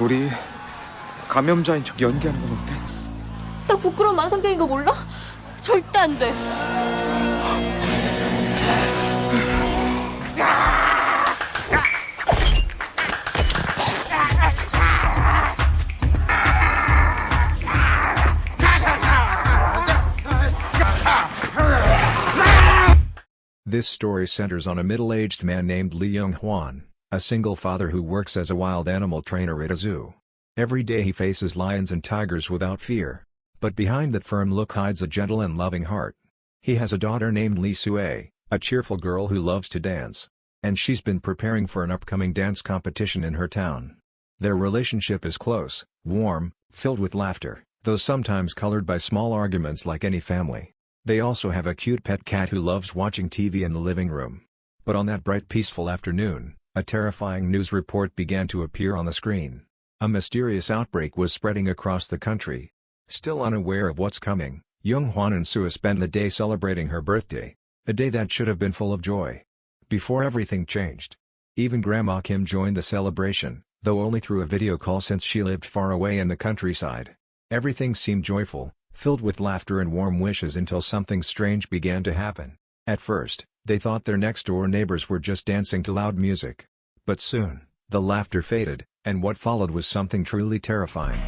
우리 감염자인 척 연기하는 건 어때? 나 부끄러운 만성병인 거 몰라? 절대 안 돼. This story centers on a middle-aged man named Jeong Hwan, a single father who works as a wild animal trainer at a zoo. Every day he faces lions and tigers without fear. But behind that firm look hides a gentle and loving heart. He has a daughter named Lee Sue, a cheerful girl who loves to dance. And she's been preparing for an upcoming dance competition in her town. Their relationship is close, warm, filled with laughter, though sometimes colored by small arguments like any family. They also have a cute pet cat who loves watching TV in the living room. But on that bright peaceful afternoon, a terrifying news report began to appear on the screen. A mysterious outbreak was spreading across the country. Still unaware of what's coming, Jeong Hwan and Sue spent the day celebrating her birthday, a day that should have been full of joy. Before everything changed. Even Grandma Kim joined the celebration, though only through a video call since she lived far away in the countryside. Everything seemed joyful, filled with laughter and warm wishes until something strange began to happen. At first, they thought their next-door neighbors were just dancing to loud music. But soon, the laughter faded, and what followed was something truly terrifying.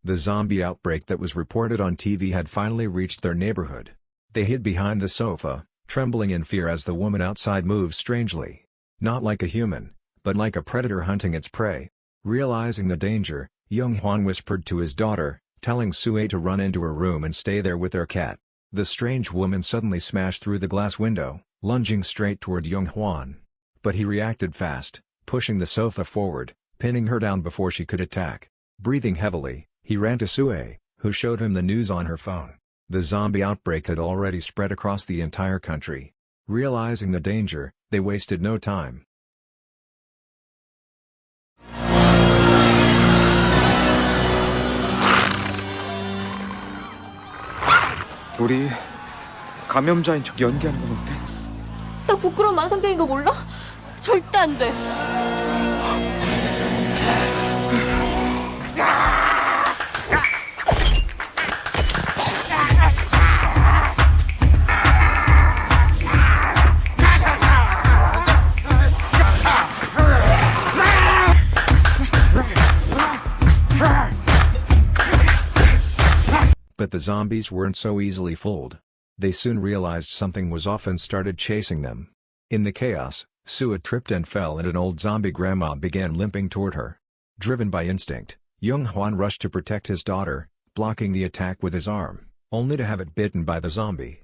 The zombie outbreak that was reported on TV had finally reached their neighborhood. They hid behind the sofa, trembling in fear as the woman outside moved strangely. Not like a human, but like a predator hunting its prey. Realizing the danger, Jeong Hwan whispered to his daughter, telling Sue to run into her room and stay there with their cat. The strange woman suddenly smashed through the glass window, lunging straight toward Jeong Hwan. But he reacted fast, pushing the sofa forward, pinning her down before she could attack. Breathing heavily, he ran to Sue, who showed him the news on her phone. The zombie outbreak had already spread across the entire country. Realizing the danger, they wasted no time. 우리 감염자인 척 연기하는 건 어때? 나 부끄러운 만성병인 거 몰라? 절대 안 돼. But the zombies weren't so easily fooled. They soon realized something was off and started chasing them. In the chaos, Sue tripped and fell and an old zombie grandma began limping toward her. Driven by instinct, Jeong Hwan rushed to protect his daughter, blocking the attack with his arm, only to have it bitten by the zombie.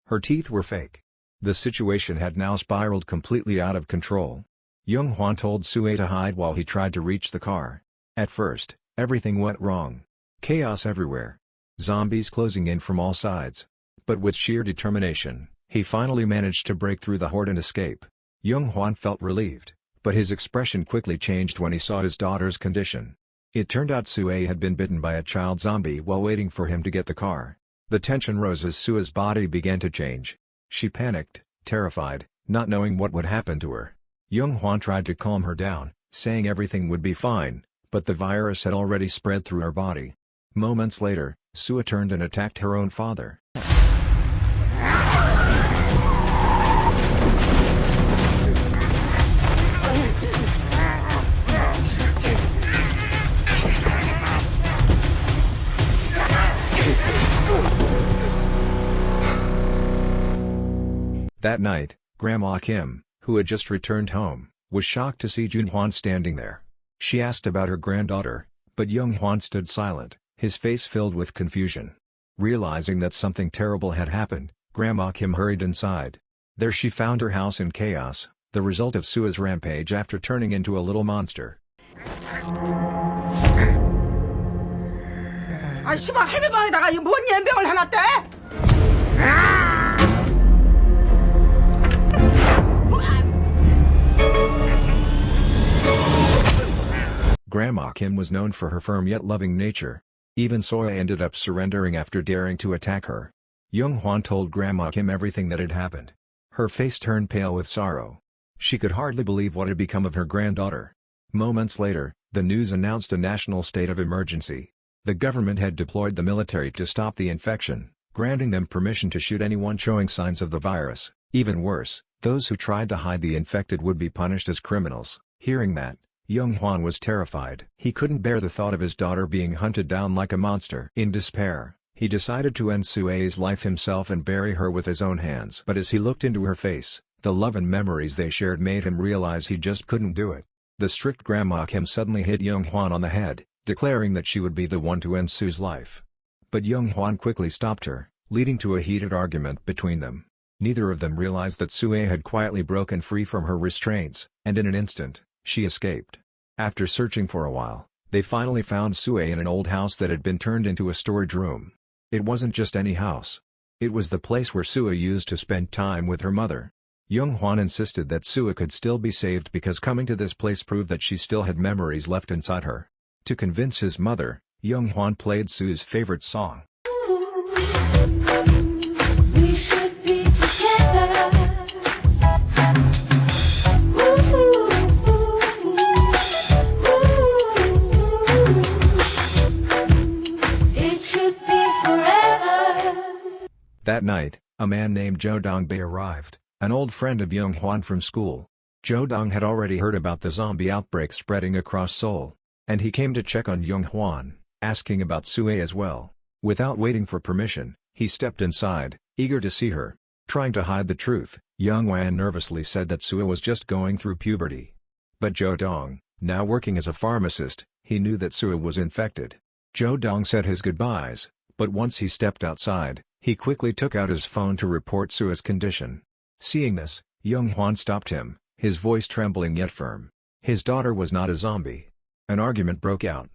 Her teeth were fake. The situation had now spiraled completely out of control. Jeong Hwan told Sue to hide while he tried to reach the car. At first, everything went wrong. Chaos everywhere. Zombies closing in from all sides. But with sheer determination, he finally managed to break through the horde and escape. Jeong Hwan felt relieved, but his expression quickly changed when he saw his daughter's condition. It turned out Sue had been bitten by a child zombie while waiting for him to get the car. The tension rose as Sue's body began to change. She panicked, terrified, not knowing what would happen to her. Jeong Hwan tried to calm her down, saying everything would be fine, but the virus had already spread through her body. Moments later, Sue turned and attacked her own father. That night, Grandma Kim, who had just returned home, was shocked to see Jeong Hwan standing there. She asked about her granddaughter, but Jeong Hwan stood silent, his face filled with confusion. Realizing that something terrible had happened, Grandma Kim hurried inside. There she found her house in chaos, the result of Sue's rampage after turning into a little monster. 아, 씨발 할매 방에다가 이 뭔 연병을 해놨대? Kim was known for her firm yet loving nature. Even Soo ended up surrendering after daring to attack her. Jeong Hwan told Grandma Kim everything that had happened. Her face turned pale with sorrow. She could hardly believe what had become of her granddaughter. Moments later, the news announced a national state of emergency. The government had deployed the military to stop the infection, granting them permission to shoot anyone showing signs of the virus. Even worse, those who tried to hide the infected would be punished as criminals. Hearing that, Jeong Hwan was terrified. He couldn't bear the thought of his daughter being hunted down like a monster. In despair, he decided to end Sue's life himself and bury her with his own hands. But as he looked into her face, the love and memories they shared made him realize he just couldn't do it. The strict Grandma Kim suddenly hit Jeong Hwan on the head, declaring that she would be the one to end Sue's life. But Jeong Hwan quickly stopped her, leading to a heated argument between them. Neither of them realized that Sue had quietly broken free from her restraints, and in an instant, she escaped. After searching for a while, they finally found Sue in an old house that had been turned into a storage room. It wasn't just any house. It was the place where Sue used to spend time with her mother. Jeong Hwan insisted that Sue could still be saved because coming to this place proved that she still had memories left inside her. To convince his mother, Jeong Hwan played Sue's favorite song. We should be together. It should be forever. That night, a man named Dong-bae arrived, an old friend of Jeong Hwan from school. Dong had already heard about the zombie outbreak spreading across Seoul, and he came to check on Jeong Hwan, asking about Sue as well. Without waiting for permission, he stepped inside, eager to see her. Trying to hide the truth, Jung-eun nervously said that Sue was just going through puberty. But Dong, now working as a pharmacist, he knew that Sue was infected. Dong said his goodbyes, but once he stepped outside, he quickly took out his phone to report Sue's condition. Seeing this, Jeong Hwan stopped him, his voice trembling yet firm. His daughter was not a zombie. An argument broke out.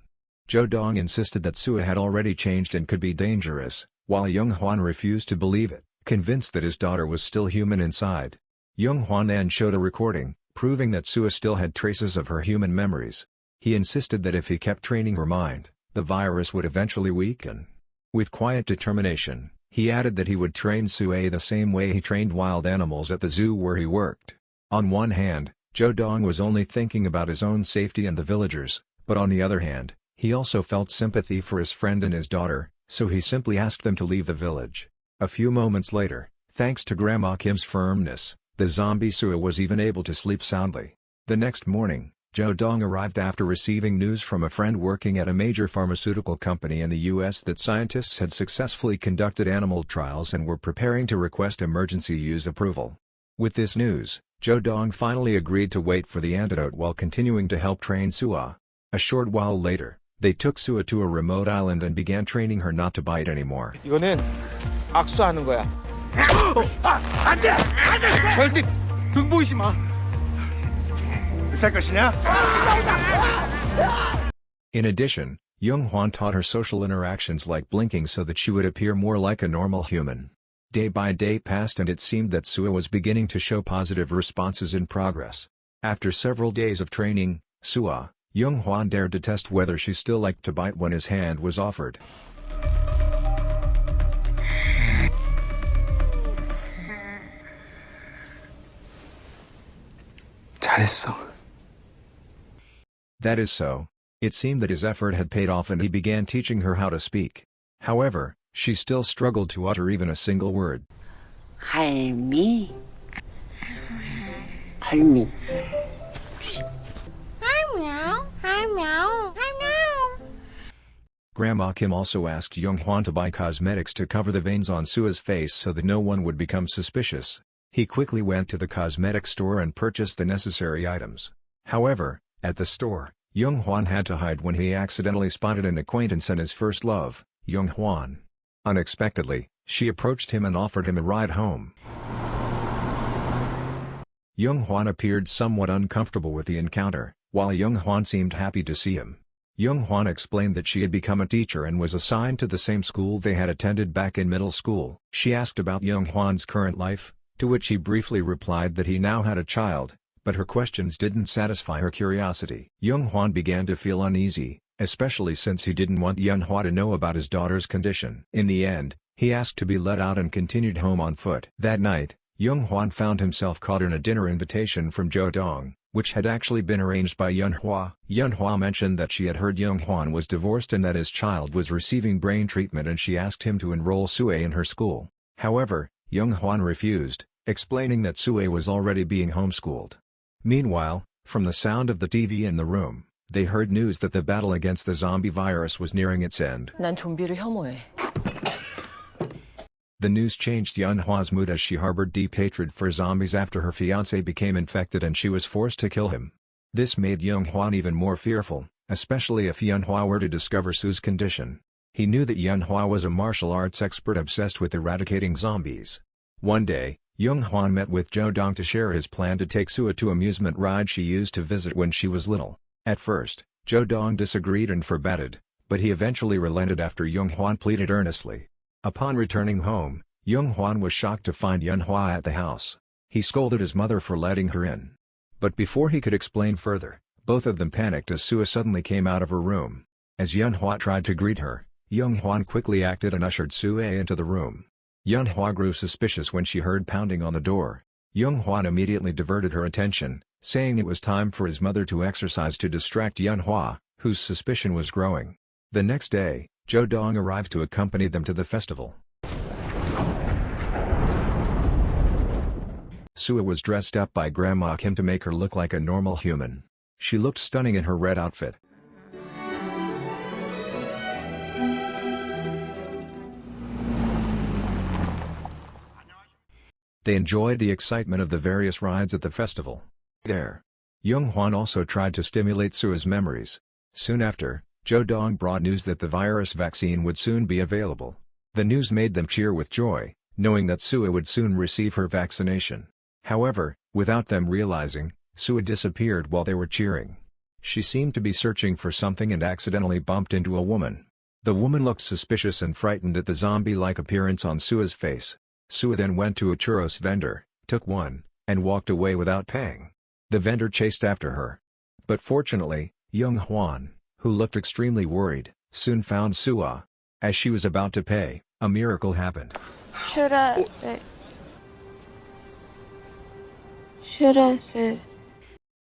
Dong insisted that Sue had already changed and could be dangerous, while Jeong Hwan refused to believe it, convinced that his daughter was still human inside. Jeong Hwan then showed a recording, proving that Sue still had traces of her human memories. He insisted that if he kept training her mind, the virus would eventually weaken. With quiet determination, he added that he would train Sue the same way he trained wild animals at the zoo where he worked. On one hand, Dong was only thinking about his own safety and the villagers, but on the other hand, he also felt sympathy for his friend and his daughter, so he simply asked them to leave the village. A few moments later, thanks to Grandma Kim's firmness, the zombie Sue was even able to sleep soundly. The next morning, Dong arrived after receiving news from a friend working at a major pharmaceutical company in the US that scientists had successfully conducted animal trials and were preparing to request emergency use approval. With this news, Dong finally agreed to wait for the antidote while continuing to help train Sue. A short while later, they took Sue to a remote island and began training her not to bite anymore. 이거는 악수하는 거야. 안 돼! 절대 등 보이지 마. 될 것이냐? In addition, Jeong Hwan taught her social interactions like blinking so that she would appear more like a normal human. Day by day passed and it seemed that Sue was beginning to show positive responses in progress. After several days of training, Jeong Hwan dared to test whether she still liked to bite when his hand was offered. 잘했어. That is so. It seemed that his effort had paid off and he began teaching her how to speak. However, she still struggled to utter even a single word. 할미. 할미. Grandma Kim also asked Jeong Hwan to buy cosmetics to cover the veins on Sue's face so that no one would become suspicious. He quickly went to the cosmetics store and purchased the necessary items. However, at the store, Jeong Hwan had to hide when he accidentally spotted an acquaintance and his first love, Jeong Hwan. Unexpectedly, she approached him and offered him a ride home. Jeong Hwan appeared somewhat uncomfortable with the encounter, while Jeong Hwan seemed happy to see him. Jeong Hwan explained that she had become a teacher and was assigned to the same school they had attended back in middle school. She asked about Jeong Hwan's current life, to which he briefly replied that he now had a child, but her questions didn't satisfy her curiosity. Jeong Hwan began to feel uneasy, especially since he didn't want Yeon-hwa to know about his daughter's condition. In the end, he asked to be let out and continued home on foot. That night, Jeong Hwan found himself caught in a dinner invitation from Yeo-jeong, which had actually been arranged by Yeon-hwa. Yeon-hwa mentioned that she had heard Jeong Hwan was divorced and that his child was receiving brain treatment, and she asked him to enroll Sue in her school. However, Jeong Hwan refused, explaining that Sue was already being homeschooled. Meanwhile, from the sound of the TV in the room, they heard news that the battle against the zombie virus was nearing its end. 난 좀비를 혐오해. The news changed Yeon-hwa's mood as she harbored deep hatred for zombies after her fiancé became infected and she was forced to kill him. This made Jeong Hwan even more fearful, especially if Yeon-hwa were to discover Sue's condition. He knew that Yeon-hwa was a martial arts expert obsessed with eradicating zombies. One day, Jeong Hwan met with Yeo-jeong to share his plan to take Sue to amusement ride she used to visit when she was little. At first, Yeo-jeong disagreed and forbade it, but he eventually relented after Jeong Hwan pleaded earnestly. Upon returning home, Jeong Hwan was shocked to find Yeon-hwa at the house. He scolded his mother for letting her in. But before he could explain further, both of them panicked as Sue suddenly came out of her room. As Yeon-hwa tried to greet her, Jeong Hwan quickly acted and ushered Sue into the room. Yeon-hwa grew suspicious when she heard pounding on the door. Jeong Hwan immediately diverted her attention, saying it was time for his mother to exercise to distract Yeon-hwa, whose suspicion was growing. The next day, Yeo-jeong arrived to accompany them to the festival. Sue was dressed up by Grandma Kim to make her look like a normal human. She looked stunning in her red outfit. They enjoyed the excitement of the various rides at the festival. There, Jeong Hwan also tried to stimulate Sue's memories. Soon after, Yeo-jeong brought news that the virus vaccine would soon be available. The news made them cheer with joy, knowing that Sue would soon receive her vaccination. However, without them realizing, Sue disappeared while they were cheering. She seemed to be searching for something and accidentally bumped into a woman. The woman looked suspicious and frightened at the zombie-like appearance on Sue's face. Sue then went to a churros vendor, took one, and walked away without paying. The vendor chased after her. But fortunately, Jeong Hwan, who looked extremely worried, soon found Sue. As she was about to pay, a miracle happened. Should I say?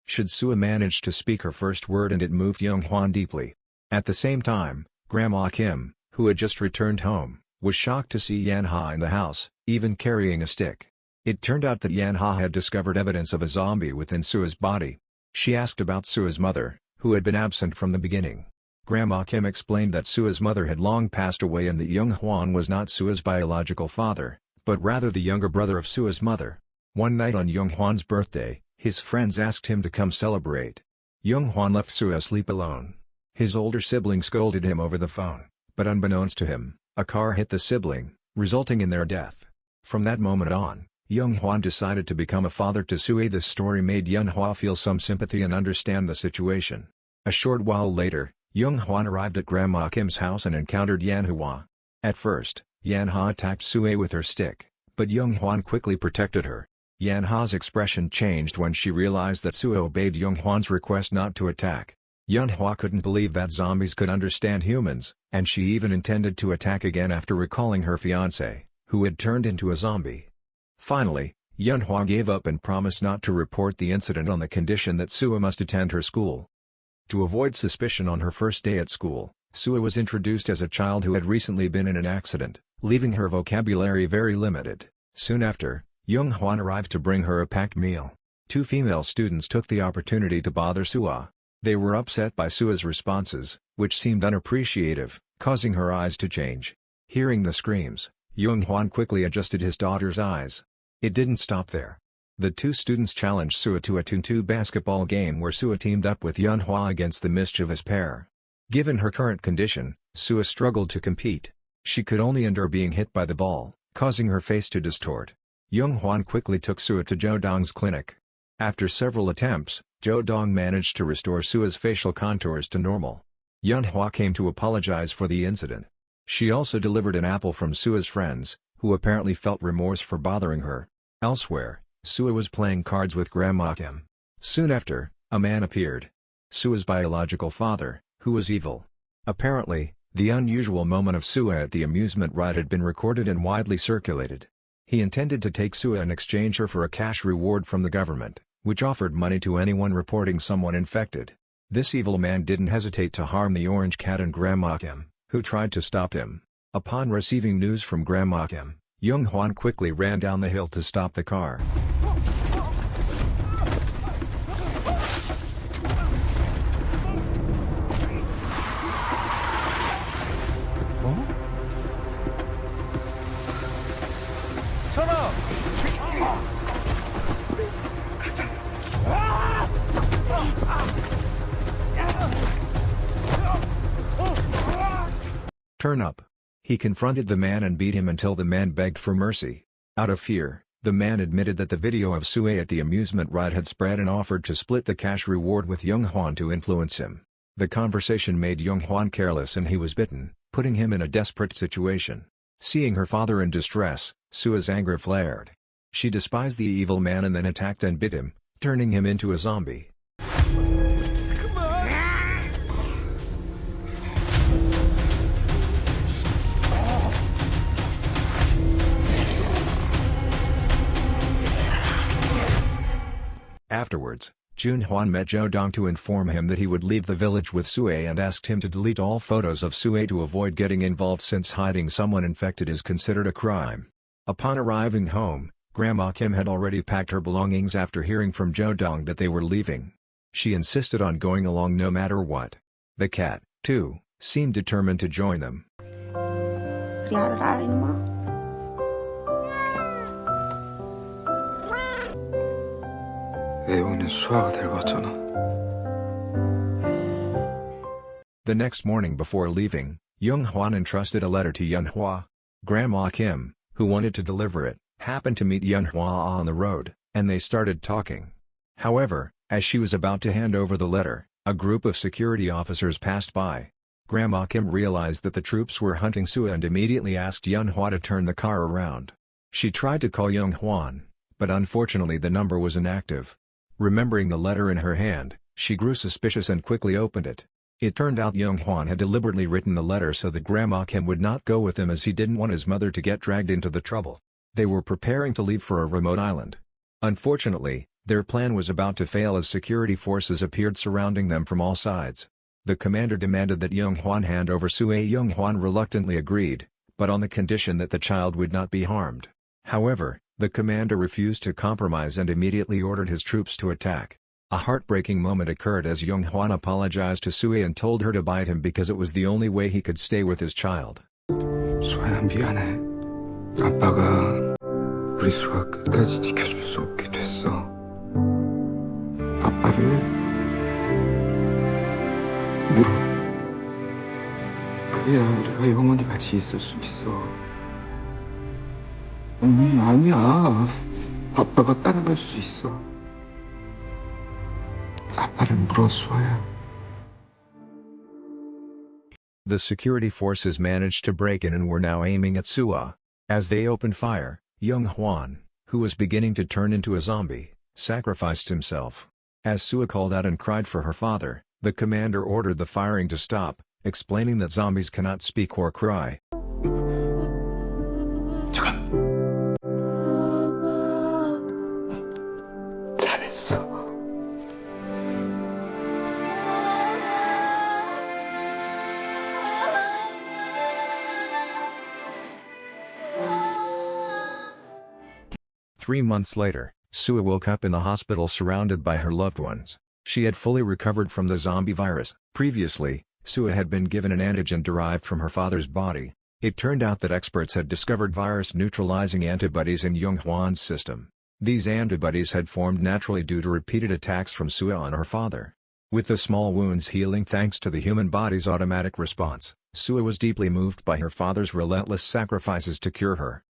Should Sue managed to speak her first word, and it moved Jeong Hwan deeply. At the same time, Grandma Kim, who had just returned home, was shocked to see Yeon-hwa in the house, even carrying a stick. It turned out that Yeon-hwa had discovered evidence of a zombie within Sue's body. She asked about Sue's mother, who had been absent from the beginning. Grandma Kim explained that Sue's mother had long passed away and that Jeong Hwan was not Sue's biological father, but rather the younger brother of Sue's mother. One night on Jeong Hwan's birthday, his friends asked him to come celebrate. Jeong Hwan left Sue asleep alone. His older sibling scolded him over the phone, but unbeknownst to him, a car hit the sibling, resulting in their death. From that moment on, Jeong Hwan decided to become a father to Sue. This story made Yeon-hwa feel some sympathy and understand the situation. A short while later, Jeong Hwan arrived at Grandma Kim's house and encountered Yeon-hwa. At first, Yeon-hwa attacked Sue with her stick, but Jeong Hwan quickly protected her. Yeon-hwa's expression changed when she realized that Sue obeyed Jeong Hwan's request not to attack. Yeon-hwa couldn't believe that zombies could understand humans, and she even intended to attack again after recalling her fiancé, who had turned into a zombie. Finally, Yeon-hwa gave up and promised not to report the incident on the condition that Sue must attend her school. To avoid suspicion on her first day at school, Sue was introduced as a child who had recently been in an accident, leaving her vocabulary very limited. Soon after, Jeong Hwan arrived to bring her a packed meal. Two female students took the opportunity to bother Sue. They were upset by Sue's responses, which seemed unappreciative, causing her eyes to change. Hearing the screams, Jeong Hwan quickly adjusted his daughter's eyes. It didn't stop there. The two students challenged Sue to a 2-2 basketball game where Sue teamed up with Yeon-hwa against the mischievous pair. Given her current condition, Sue struggled to compete. She could only endure being hit by the ball, causing her face to distort. Jeong Hwan quickly took Sue to Yeo-jeong's clinic. After several attempts, Yeo-jeong managed to restore Sue's facial contours to normal. Yeon-hwa came to apologize for the incident. She also delivered an apple from Sue's friends, who apparently felt remorse for bothering her. Elsewhere, Sue was playing cards with Grandma Kim. Soon after, a man appeared. Sua's biological father, who was evil. Apparently, the unusual moment of Sua at the amusement ride had been recorded and widely circulated. He intended to take Sua and exchange her for a cash reward from the government, which offered money to anyone reporting someone infected. This evil man didn't hesitate to harm the orange cat and Grandma Kim, who tried to stop him. Upon receiving news from Grandma Kim, Jeong Hwan quickly ran down the hill to stop the car. Turn up. He confronted the man and beat him until the man begged for mercy. Out of fear, the man admitted that the video of Sue at the amusement ride had spread and offered to split the cash reward with Jeong Hwan to influence him. The conversation made Jeong Hwan careless and he was bitten, putting him in a desperate situation. Seeing her father in distress, Sue's anger flared. She despised the evil man and then attacked and bit him, turning him into a zombie. Afterwards, Jeong Hwan met Yeo-jeong to inform him that he would leave the village with Sue and asked him to delete all photos of Sue to avoid getting involved since hiding someone infected is considered a crime. Upon arriving home, Grandma Kim had already packed her belongings after hearing from Yeo-jeong that they were leaving. She insisted on going along no matter what. The cat, too, seemed determined to join them. The next morning before leaving, Jeong Hwan entrusted a letter to Yeon-hwa. Grandma Kim, who wanted to deliver it, happened to meet Yeon-hwa on the road, and they started talking. However, as she was about to hand over the letter, a group of security officers passed by. Grandma Kim realized that the troops were hunting Sue and immediately asked Yeon-hwa to turn the car around. She tried to call Jeong Hwan, but unfortunately the number was inactive. Remembering the letter in her hand, she grew suspicious and quickly opened it. It turned out Jeong Hwan had deliberately written the letter so that Grandma Kim would not go with him as he didn't want his mother to get dragged into the trouble. They were preparing to leave for a remote island. Unfortunately, their plan was about to fail as security forces appeared surrounding them from all sides. The commander demanded that Jeong Hwan hand over Sue. Jeong Hwan reluctantly agreed, but on the condition that the child would not be harmed. However, the commander refused to compromise and immediately ordered his troops to attack. A heartbreaking moment occurred as Jeong Hwan apologized to Sue and told her to bite him because it was the only way he could stay with his child. 수아야 미안해. 아빠가 우리 수아 끝까지 지켜줄 수 없게 됐어. 아빠를 물어. 그래야 우리가 영원히 같이 있을 수 있어. 아니야. 아빠가 따라갈 수 있어. 아빠를 물어, 수아야. The security forces managed to break in and were now aiming at Sua. As they opened fire, Jeong Hwan, who was beginning to turn into a zombie, sacrificed himself. As Sua called out and cried for her father, the commander ordered the firing to stop, explaining that zombies cannot speak or cry. 잘했어. 3 months later, Sue woke up in the hospital surrounded by her loved ones. She had fully recovered from the zombie virus. Previously, Sue had been given an antigen derived from her father's body. It turned out that experts had discovered virus-neutralizing antibodies in Jeong Hwan's system. These antibodies had formed naturally due to repeated attacks from Sue on her father. With the small wounds healing thanks to the human body's automatic response, Sue was deeply moved by her father's relentless sacrifices to cure her.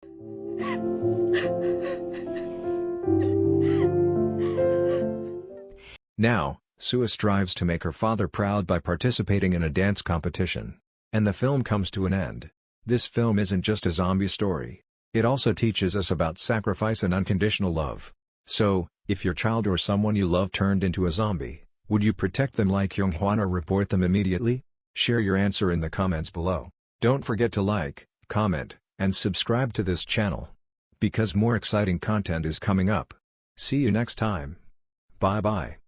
Now, Sue strives to make her father proud by participating in a dance competition. And the film comes to an end. This film isn't just a zombie story. It also teaches us about sacrifice and unconditional love. So, If your child or someone you love turned into a zombie, would you protect them like Jeong Hwan or report them immediately? Share your answer in the comments below. Don't forget to like, comment, and subscribe to this channel, because more exciting content is coming up. See you next time. Bye bye.